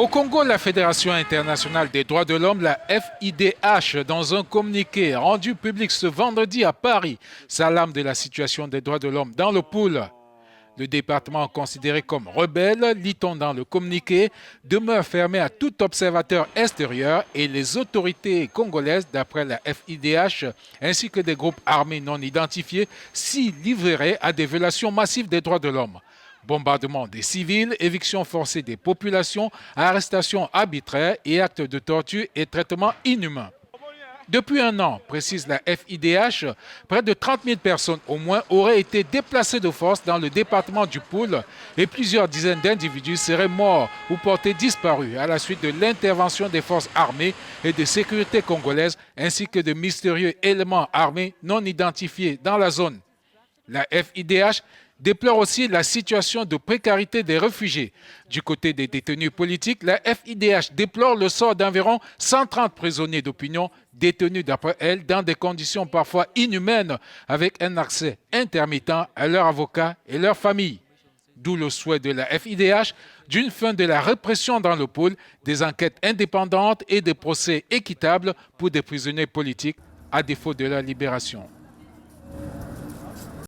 Au Congo, la Fédération internationale des droits de l'homme, la FIDH, dans un communiqué rendu public ce vendredi à Paris, s'alarme de la situation des droits de l'homme dans le Poul. Le département considéré comme rebelle, lit-on dans le communiqué, demeure fermé à tout observateur extérieur et les autorités congolaises, d'après la FIDH, ainsi que des groupes armés non identifiés, s'y livreraient à des violations massives des droits de l'homme. Bombardement des civils, éviction forcée des populations, arrestations arbitraires et actes de torture et traitements inhumains. Depuis un an, précise la FIDH, près de 30 000 personnes au moins auraient été déplacées de force dans le département du Poul et plusieurs dizaines d'individus seraient morts ou portés disparus à la suite de l'intervention des forces armées et de sécurité congolaises ainsi que de mystérieux éléments armés non identifiés dans la zone. La FIDH déplore aussi la situation de précarité des réfugiés. Du côté des détenus politiques, la FIDH déplore le sort d'environ 130 prisonniers d'opinion détenus d'après elle dans des conditions parfois inhumaines avec un accès intermittent à leurs avocats et leurs familles. D'où le souhait de la FIDH d'une fin de la répression dans le pôle, des enquêtes indépendantes et des procès équitables pour des prisonniers politiques à défaut de leur libération.